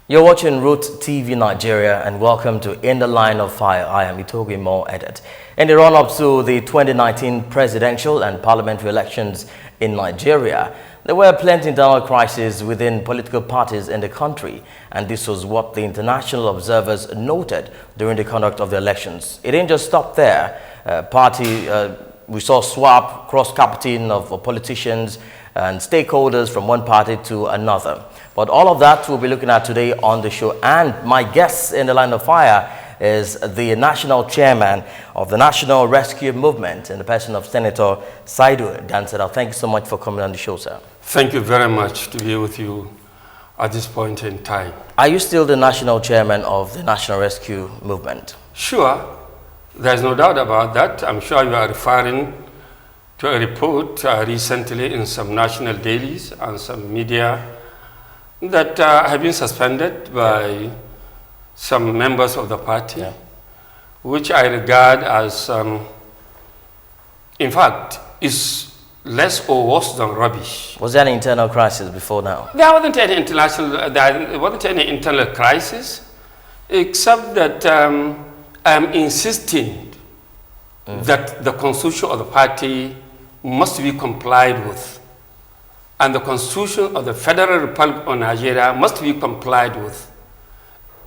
You're watching Root TV Nigeria and welcome to In the Line of Fire. I am Itogi Mo Edit. In the run-up to the 2019 presidential and parliamentary elections in Nigeria, there were plenty of internal crises within political parties in the country, and this was what the international observers noted during the conduct of the elections. It didn't just stop there. We saw swap, cross-carpeting of politicians and stakeholders from one party to another. But all of that we'll be looking at today on the show. And my guest in the line of fire is the national chairman of the National Rescue Movement in the person of Senator Saidu Dansadau. Thank you so much for coming on the show, sir. Thank you very much to be with you at this point in time. Are you still the national chairman of the National Rescue Movement? Sure. There's no doubt about that. I'm sure you are referring to a report recently in some national dailies and some media that have been suspended by some members of the party, which I regard as, in fact, is less or worse than rubbish. Was there an internal crisis before now? There wasn't any internal crisis, except that I'm insisting that the constitution of the party must be complied with. And the Constitution of the Federal Republic of Nigeria must be complied with,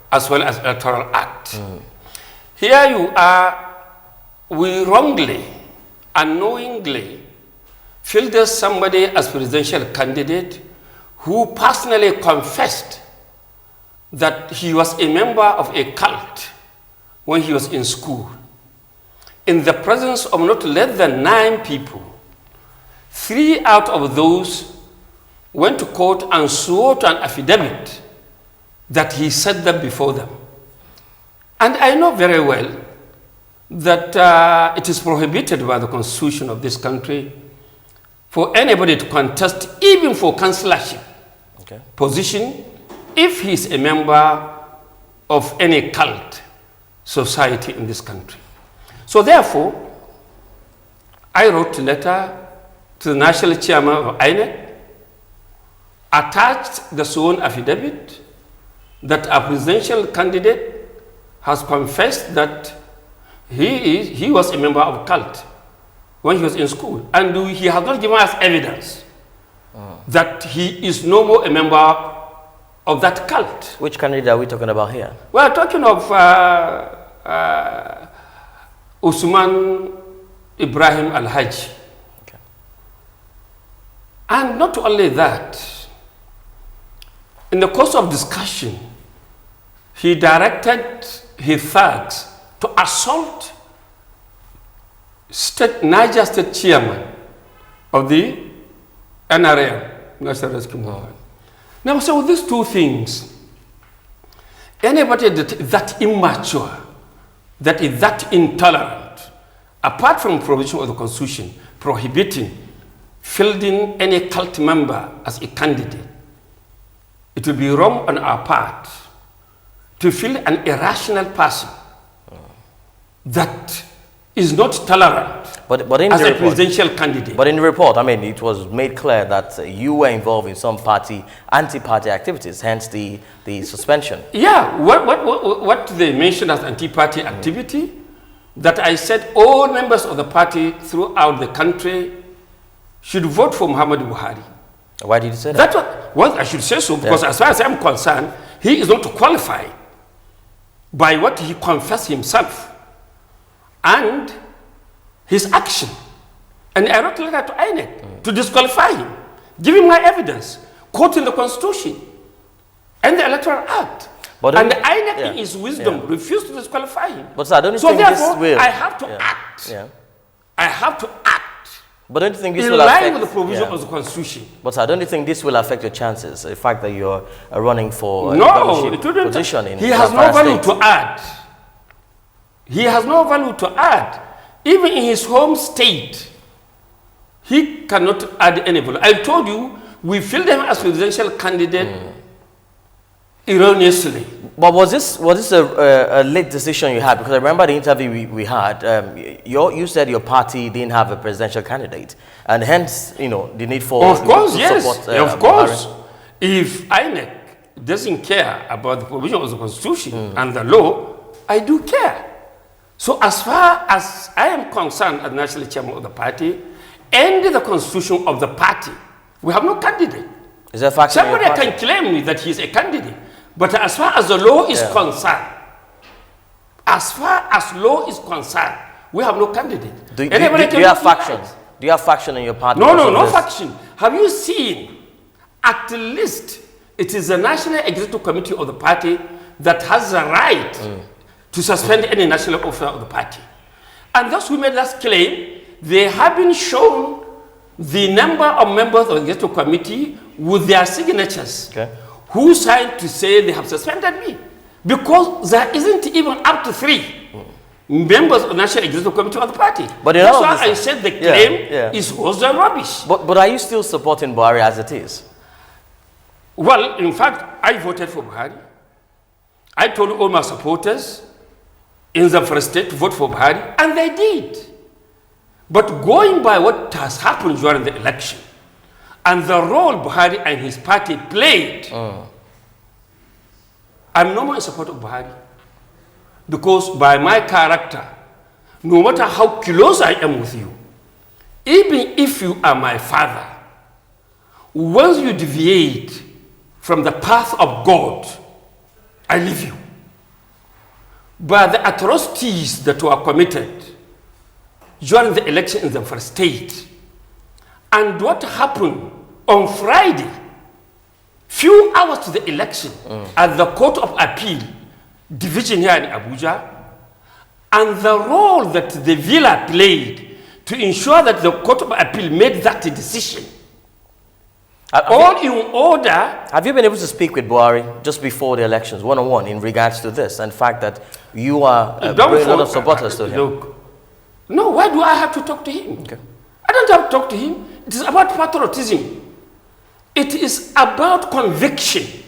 as well as Electoral Act. Here you are, we wrongly, unknowingly, fielded somebody as presidential candidate who personally confessed that he was a member of a cult when he was in school, in the presence of not less than 9 people. 3 out of those went to court and swore to an affidavit that he said them before them. And I know very well that it is prohibited by the constitution of this country for anybody to contest, even for councillorship position, if he is a member of any cult society in this country. So therefore, I wrote a letter to the national chairman of INEC, attached the sworn affidavit that a presidential candidate has confessed that he was a member of a cult when he was in school, and he has not given us evidence that he is no more a member of that cult. Which candidate are we talking about here? We are talking of Usman Ibrahim Al-Hajj. And not only that, in the course of discussion, he directed his thugs to assault Niger State Chairman of the NRM, National Rescue Movement. Now, so with these 2 things, anybody that is that immature, that is that intolerant, apart from provision of the Constitution prohibiting fielding any cult member as a candidate, it will be wrong on our part to field an irrational person that is not tolerant as a presidential candidate. But in the report, I mean, it was made clear that you were involved in some anti-party activities, hence the suspension. Yeah, what they mentioned as anti-party activity, that I said all members of the party throughout the country should vote for Muhammadu Buhari. Why did you say that? Well, I should say so, because as far as I'm concerned, he is not qualified by what he confessed himself and his action. And I wrote a letter to INEC to disqualify him, giving my evidence, quoting the Constitution and the Electoral Act. And the INEC, in his wisdom, refused to disqualify him. But sir, I don't so think therefore, this will. I have to act. I have to act. But don't you think this in will line affect, with the provision of the Constitution? But sir, don't you think this will affect your chances? The fact that you're running for a position in he has no value to add. He has no value to add. Even in his home state, he cannot add any value. I told you, we filled him as presidential candidate erroneously. But was this a late decision you had? Because I remember the interview we had. You said your party didn't have a presidential candidate, and hence, the need for of course, to yes, support. of course. If INEC doesn't care about the provision of the Constitution and the law, I do care. So as far as I am concerned as national chairman of the party and the Constitution of the party, we have no candidate. Is that fact? Somebody can claim that he is a candidate, but as far as the law is concerned, we have no candidate. Do you have factions? Do you have faction in your party? No faction. Have you seen, at least, it is the National Executive Committee of the party that has the right to suspend any national officer of the party. And those who made that claim, they have been shown the number of members of the Executive Committee with their signatures, who signed to say they have suspended me. Because there isn't even up to 3 members of the National Executive Committee of the party. But that's why I said the claim was the rubbish. But are you still supporting Buhari as it is? Well, in fact, I voted for Buhari. I told all my supporters in the first state to vote for Buhari, and they did. But going by what has happened during the election, and the role Buhari and his party played, I'm no more in support of Buhari. Because by my character, no matter how close I am with you, even if you are my father, once you deviate from the path of God, I leave you. But the atrocities that were committed during the election in the first state, and what happened on Friday, few hours to the election, at the Court of Appeal division here in Abuja, and the role that the villa played to ensure that the Court of Appeal made that decision, all in order. Have you been able to speak with Buhari just before the elections, one-on-one, in regards to this, and the fact that you are a lot of supporters to him? Look, no, why do I have to talk to him? Okay. I don't have to talk to him. It is about patriotism. It is about conviction.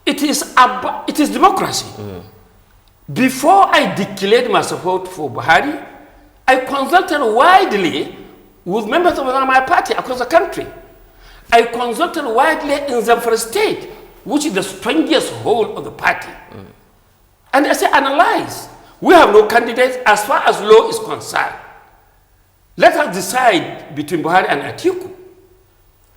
It is democracy. Before I declared my support for Buhari, I consulted widely with members of my party across the country. I consulted widely in the first state, which is the strongest hold of the party. And I say, analyze. We have no candidates as far as law is concerned. Let us decide between Buhari and Atiku.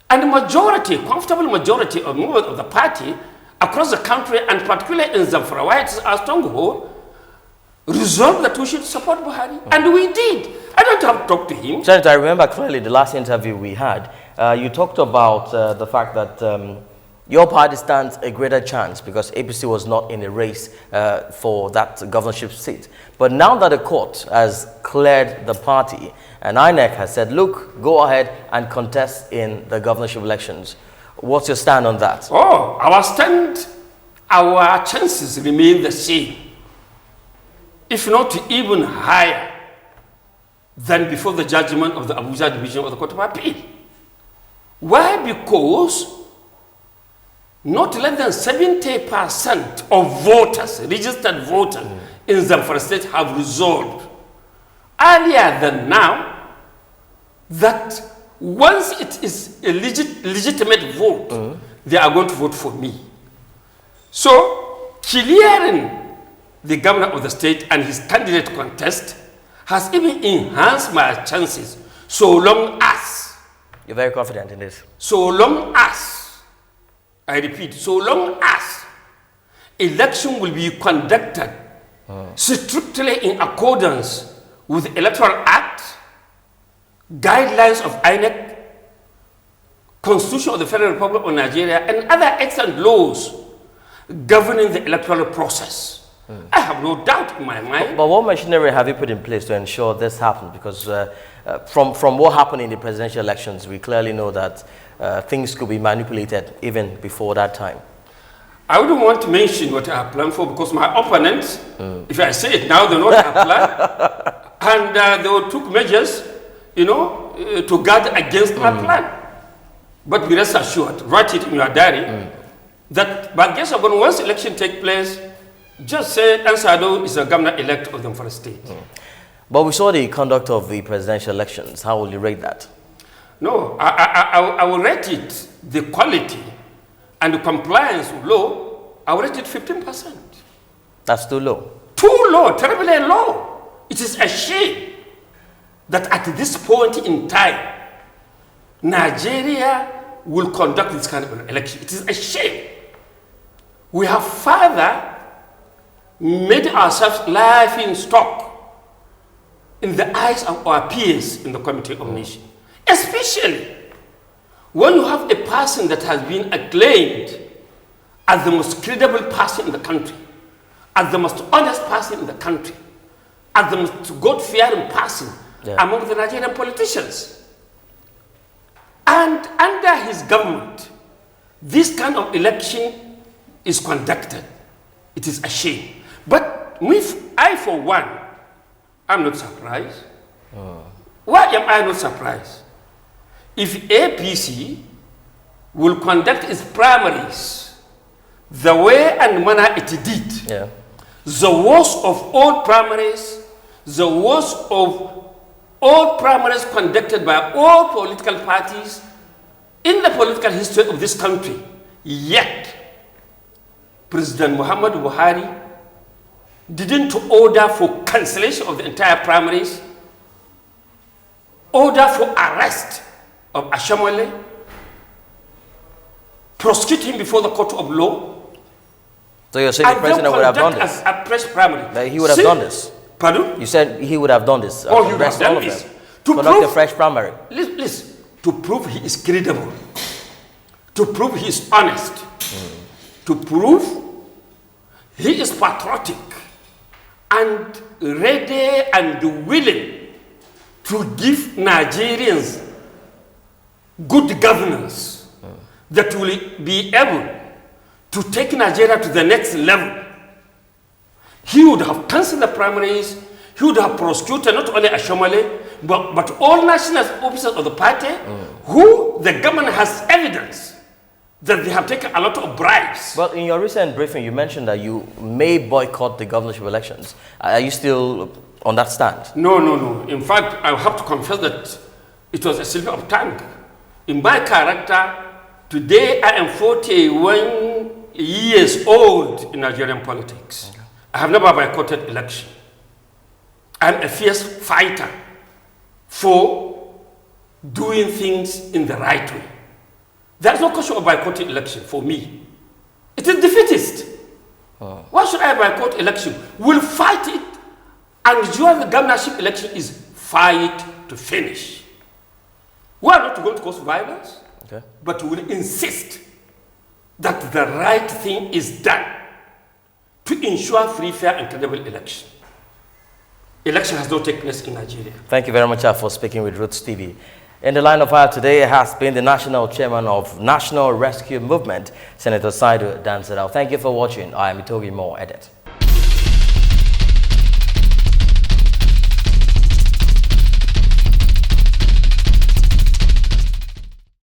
And the majority, comfortable majority of members of the party across the country, and particularly in Zamfara, where it is our stronghold, resolved that we should support Buhari. And we did. I don't have to talk to him. Senator, I remember clearly the last interview we had, you talked about the fact that your party stands a greater chance because APC was not in a race for that governorship seat. But now that the court has cleared the party and INEC has said, look, go ahead and contest in the governorship elections, what's your stand on that? Oh, our chances remain the same, if not even higher than before the judgment of the Abuja division of the Court of Appeal. Why? Because not less than 70% of voters, registered voters in Zamfara state have resolved earlier than now that once it is a legitimate vote, they are going to vote for me. So, clearing the governor of the state and his candidate contest has even enhanced my chances, so long as... You're very confident in this? So long as, I repeat, so long as election will be conducted strictly in accordance with the Electoral Act, guidelines of INEC, Constitution of the Federal Republic of Nigeria, and other excellent laws governing the electoral process. I have no doubt in my mind. But what machinery have you put in place to ensure this happens? Because from what happened in the presidential elections, we clearly know that things could be manipulated even before that time. I wouldn't want to mention what I have planned for because my opponents, if I say it now, they know what I have planned. And they took measures, to guard against my plan. But be rest assured, write it in your diary, that by guess upon once election take place, just say Dansadau is a governor-elect of the Zamfara state. But we saw the conduct of the presidential elections. How will you rate that? No, I will rate it the quality and compliance with law, I would rate it 15%. That's too low. Too low, terribly low. It is a shame that at this point in time, Nigeria will conduct this kind of an election. It is a shame. We have further made ourselves laughing stock in the eyes of our peers in the Committee of Nations, especially when you have a person that has been acclaimed as the most credible person in the country, as the most honest person in the country, as the most God-fearing person among the Nigerian politicians. And under his government, this kind of election is conducted. It is a shame. But I, for one, I'm not surprised. Why am I not surprised? If APC will conduct its primaries the way and manner it did, the worst of all primaries, the worst of all primaries conducted by all political parties in the political history of this country, yet President Muhammad Buhari didn't order for cancellation of the entire primaries, order for arrest of Ashamwale, prosecute him before the court of law. So you're saying the president would have done this? A fresh primary. That he would have done this? Pardon? You said he would have done this. Oh, he would have done this. To conduct a fresh primary. Listen, to prove he is credible, to prove he is honest, to prove he is patriotic and ready and willing to give Nigerians good governance that will be able to take Nigeria to the next level. He would have cancelled the primaries. He would have prosecuted not only Ashomale, but all national officers of the party who the government has evidence that they have taken a lot of bribes. Well, in your recent briefing, you mentioned that you may boycott the governorship elections. Are you still on that stand? No. In fact, I have to confess that it was a slip of tongue. In my character, today I am 41 years old in Nigerian politics. Okay. I have never boycotted election. I'm a fierce fighter for doing things in the right way. There's no question of boycotting election for me. It is defeatist. Why should I boycott election? We'll fight it, and during the governorship election is fight to finish. We are not going to cause violence, but we will insist that the right thing is done to ensure free, fair, and credible election. Election has not taken place in Nigeria. Thank you very much for speaking with Roots TV. In the line of fire today has been the National Chairman of National Rescue Movement, Senator Saidu Dansadau. Thank you for watching. I am Itogi Mo Edit.